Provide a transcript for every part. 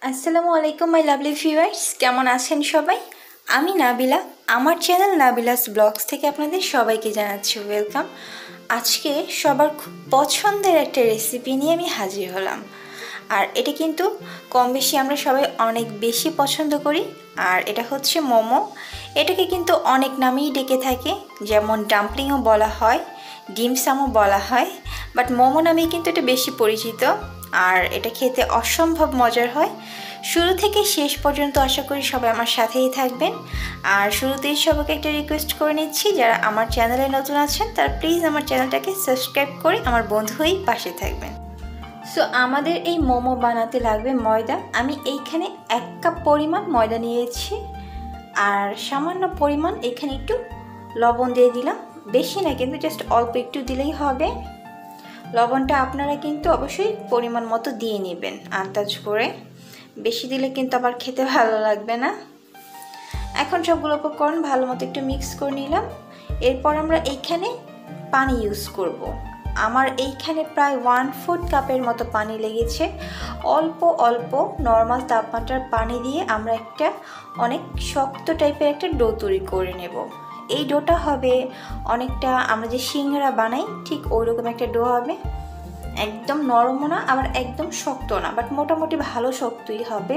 আসসালামু আলাইকুম my lovely viewers, কেমন আছেন সবাই? আমি নাবিলা, আমার চ্যানেল নাবিলাস ব্লগস থেকে আপনাদের সবাইকে জানাচ্ছি ওয়েলকাম। আজকে সবার খুব পছন্দের একটা রেসিপি নিয়ে আমি হাজির হলাম। আর এটা কিন্তু কম বেশি আমরা সবাই অনেক বেশি পছন্দ করি। আর এটা হচ্ছে মোমো। এটাকে কিন্তু অনেক নামেই ডেকে থাকে, যেমন ডাম্পলিংও বলা হয়, ডিমসামও বলা হয়, বাট মোমো নামেই কিন্তু এটা বেশি পরিচিত। আর এটা খেতে অসম্ভব মজার হয়। শুরু থেকে শেষ পর্যন্ত আশা করি সবাই আমার সাথেই থাকবেন। আর শুরুতেই সবাইকে একটা রিকোয়েস্ট করে নিচ্ছি, যারা আমার চ্যানেলে নতুন আছেন তারা প্লিজ আমার চ্যানেলটাকে সাবস্ক্রাইব করে আমার বন্ধু হয়েই পাশে থাকবেন। সো আমাদের এই মোমো বানাতে লাগবে ময়দা। আমি এইখানে 1 কাপ পরিমাণ ময়দা নিয়েছি, আর সামান্য পরিমাণ এখানে একটু লবণ দিয়ে দিলাম। বেশি না কিন্তু, জাস্ট অল্প একটু দিলেই হবে। লবণটা আপনারা কিন্তু অবশ্যই পরিমাণ মতো দিয়ে নেবেন আন্দাজ করে, বেশি দিলে কিন্তু আবার খেতে ভালো লাগবে না। এখন সবগুলো উপকরণ ভালো মতো একটু মিক্স করে নিলাম। এরপর আমরা এইখানে পানি ইউজ করব। আমার এইখানে প্রায় 1/4 কাপের মতো পানি লেগেছে। অল্প অল্প নর্মাল তাপমাত্রার পানি দিয়ে আমরা একটা অনেক শক্ত টাইপের একটা ডো তৈরি করে নেব। এই ডোটা হবে অনেকটা আমরা যে সিঙ্গারা বানাই ঠিক ওই রকম একটা ডো হবে। একদম নরমও না আবার একদম শক্ত না, বাট মোটামুটি ভালো শক্তই হবে।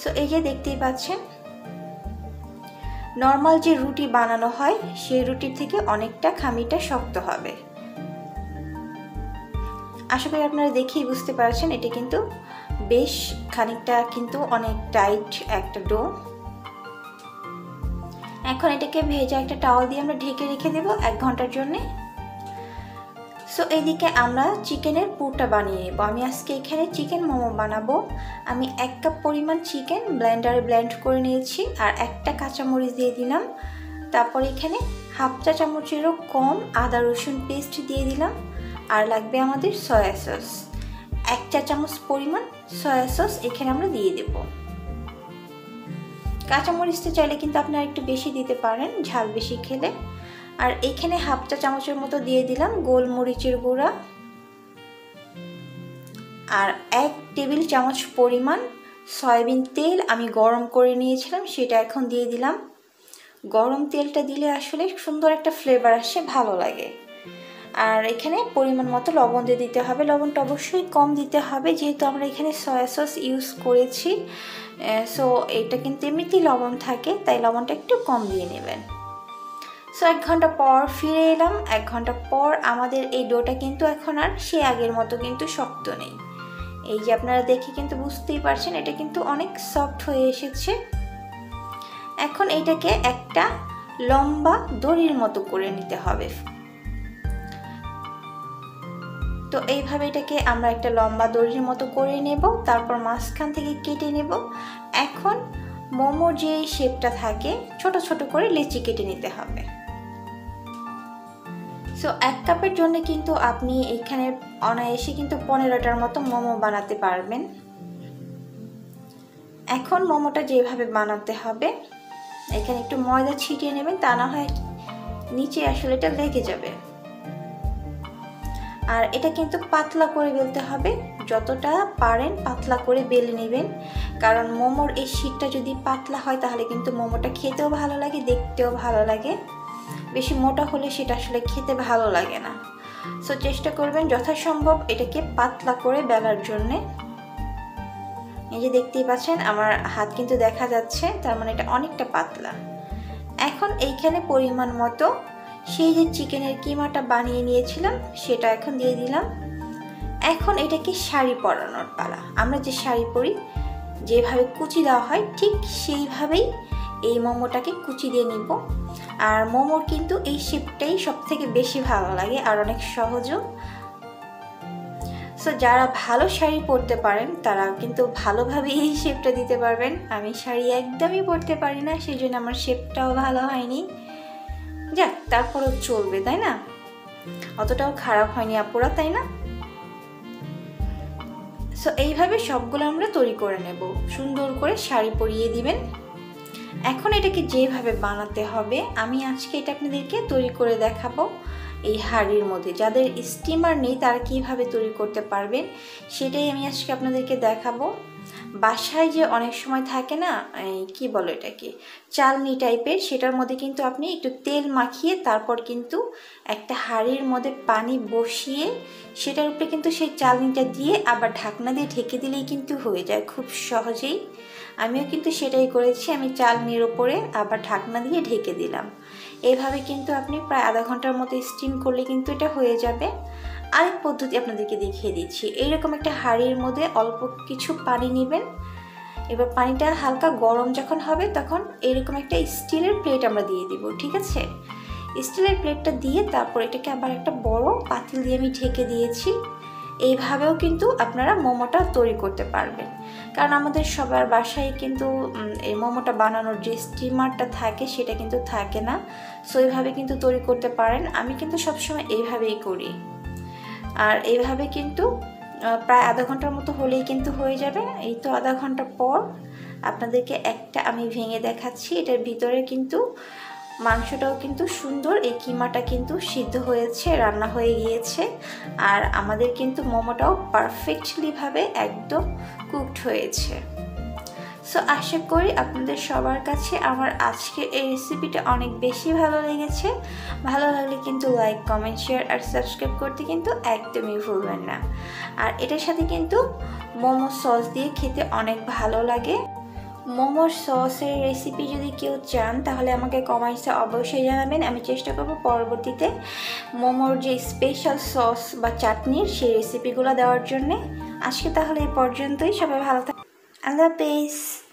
সো এই যে দেখতেই পাচ্ছেন, নর্মাল যে রুটি বানানো হয় সেই রুটির থেকে অনেকটা খামিটা শক্ত হবে। আশা করি আপনারা দেখেই বুঝতে পারছেন এটা কিন্তু বেশ খানিকটা কিন্তু অনেক টাইট একটা ডো। এখন এটাকে ভেজা একটা টাওয়াল দিয়ে আমরা ঢেকে রেখে দেব 1 ঘন্টার জন্যে। সো এইদিকে আমরা চিকেনের পুরটা বানিয়ে নেব। আমি আজকে এখানে চিকেন মোমো বানাবো। আমি 1 কাপ পরিমাণ চিকেন ব্লেন্ডারে ব্লেন্ড করে নিয়েছি, আর একটা কাঁচামরিচ দিয়ে দিলাম। তারপর এখানে 1/2 চা চামচেরও কম আদা রসুন পেস্ট দিয়ে দিলাম। আর লাগবে আমাদের সয়া সস, 1 চা চামচ পরিমাণ সয়া সস এখানে আমরা দিয়ে দেব। কাঁচামরিচটা চাইলে কিন্তু আপনারা একটু বেশি দিতে পারেন ঝাল বেশি খেলে। আর এখানে 1/2 চা চামচের মতো দিয়ে দিলাম গোলমরিচের গুঁড়া, আর 1 টেবিল চামচ পরিমাণ সয়াবিন তেল আমি গরম করে নিয়েছিলাম সেটা এখন দিয়ে দিলাম। গরম তেলটা দিলে আসলে সুন্দর একটা ফ্লেভার আসে, ভালো লাগে। আর এখানে পরিমাণ মতো লবণ দিয়ে দিতে হবে। লবণটা অবশ্যই কম দিতে হবে যেহেতু আমরা এখানে সয়া সস ইউজ করেছি। সো এটা কিন্তু এমনিতেই লবণ থাকে, তাই লবণটা একটু কম দিয়ে নেবেন। সো 1 ঘন্টা পর ফিরে এলাম। 1 ঘন্টা পর আমাদের এই ডোটা কিন্তু এখন আর সে আগের মতো কিন্তু শক্ত নেই। এই যে আপনারা দেখে কিন্তু বুঝতেই পারছেন এটা কিন্তু অনেক সফট হয়ে এসেছে। এখন এটাকে একটা লম্বা দড়ির মতো করে নিতে হবে। তো এইভাবে এটাকে আমরা একটা লম্বা দড়ির মতো করে নেব, তারপর মাঝখান থেকে কেটে নেব। এখন মোমোর যে শেপটা থাকে ছোট ছোট করে লেচি কেটে নিতে হবে। সো 1 কাপের জন্য কিন্তু আপনি এখানে অনায়াসে কিন্তু 15টার মতো মোমো বানাতে পারবেন। এখন মোমোটা যেভাবে বানাতে হবে, এখানে একটু ময়দা ছিটিয়ে নেবেন, তা না হয় নিচে আসলে এটা লেগে যাবে। আর এটা কিন্তু পাতলা করে বেলতে হবে, যতটা পারেন পাতলা করে বেলে নেবেন। কারণ মোমোর এই শীটটা যদি পাতলা হয় তাহলে কিন্তু মোমোটা খেতেও ভালো লাগে, দেখতেও ভালো লাগে। বেশি মোটা হলে সেটা আসলে খেতে ভালো লাগে না। সো চেষ্টা করবেন যথাসম্ভব এটাকে পাতলা করে বেলার জন্যে। এই যে দেখতেই পাচ্ছেন আমার হাত কিন্তু দেখা যাচ্ছে, তার মানে এটা অনেকটা পাতলা। এখন এইখানে পরিমাণ মতো সেই যে চিকেনের কিমাটা বানিয়ে নিয়েছিলাম সেটা এখন দিয়ে দিলাম। এখন এটাকে শাড়ি পরানোর পালা। আমরা যে শাড়ি পরি যেভাবে কুচি দেওয়া হয় ঠিক সেইভাবেই এই মোমোটাকে কুচি দিয়ে নিব। আর মোমোর কিন্তু এই শেপটাই সবথেকে বেশি ভালো লাগে আর অনেক সহজও। সো যারা ভালো শাড়ি পরতে পারেন তারা কিন্তু ভালোভাবে এই শেপটা দিতে পারবেন। আমি শাড়ি একদমই পরতে পারি না, সেই জন্য আমার শেপটাও ভালো হয়নি। যাক, তারপরেও চলবে, তাই না? অতটাও খারাপ হয়নি আপুরা, তাই না? সো এইভাবে সবগুলো আমরা তৈরি করে নেব। সুন্দর করে শাড়ি পরিয়ে দিবেন। এখন এটাকে যেভাবে বানাতে হবে আমি আজকে এটা আপনাদেরকে তৈরি করে দেখাবো এই হাঁড়ির মধ্যে। যাদের স্টিমার নেই তারা কিভাবে তৈরি করতে পারবেন সেটাই আমি আজকে আপনাদেরকে দেখাবো। বাসায় যে অনেক সময় থাকে না, কি বলো এটাকে, চালনি টাইপের, সেটার মধ্যে কিন্তু আপনি একটু তেল মাখিয়ে তারপর কিন্তু একটা হাঁড়ির মধ্যে পানি বসিয়ে সেটার উপরে কিন্তু সেই চালনিটা দিয়ে আবার ঢাকনা দিয়ে ঢেকে দিলেই কিন্তু হয়ে যায় খুব সহজেই। আমিও কিন্তু সেটাই করেছি, আমি চালনির ওপরে আবার ঢাকনা দিয়ে ঢেকে দিলাম। এইভাবে কিন্তু আপনি প্রায় আধা ঘন্টার মতো স্টিম করলে কিন্তু এটা হয়ে যাবে। আরেক পদ্ধতি আপনাদেরকে দেখিয়ে দিচ্ছি। এইরকম একটা হাঁড়ির মধ্যে অল্প কিছু পানি নেবেন। এবার পানিটা হালকা গরম যখন হবে তখন এরকম একটা স্টিলের প্লেট আমরা দিয়ে দিব, ঠিক আছে? স্টিলের প্লেটটা দিয়ে তারপর এটাকে আবার একটা বড় পাতিল দিয়ে আমি ঢেকে দিয়েছি। এইভাবেও কিন্তু আপনারা মোমোটা তৈরি করতে পারবেন, কারণ আমাদের সবার বাসায় কিন্তু এই মোমোটা বানানোর যে স্টিমারটা থাকে সেটা কিন্তু থাকে না। সো এইভাবে কিন্তু তৈরি করতে পারেন। আমি কিন্তু সবসময় এইভাবেই করি। আর এইভাবে কিন্তু প্রায় আধা ঘন্টার মতো হলেই কিন্তু হয়ে যাবে। এই তো আধা ঘন্টা পর আপনাদেরকে একটা আমি ভেঙে দেখাচ্ছি। এটার ভিতরে কিন্তু মাংসটাও কিন্তু সুন্দর, এই কিমাটা কিন্তু সিদ্ধ হয়েছে, রান্না হয়ে গিয়েছে। আর আমাদের কিন্তু মোমোটাও পারফেক্টলিভাবে একদম কুকড হয়েছে। সো আশা করি আপনাদের সবার কাছে আমার আজকে এই রেসিপিটা অনেক বেশি ভালো লেগেছে। ভালো লাগলে কিন্তু লাইক, কমেন্ট, শেয়ার আর সাবস্ক্রাইব করতে কিন্তু একদমই ভুলবেন না। আর এটার সাথে কিন্তু মোমো সস দিয়ে খেতে অনেক ভালো লাগে। মোমোর সসের রেসিপি যদি কেউ চান তাহলে আমাকে কমেন্টসে অবশ্যই জানাবেন। আমি চেষ্টা করব পরবর্তীতে মোমোর যে স্পেশাল সস বা চাটনির সেই রেসিপিগুলো দেওয়ার জন্যে। আজকে তাহলে এই পর্যন্তই। সবাই ভালো থাকবেন। আল্লাহ হাফেজ।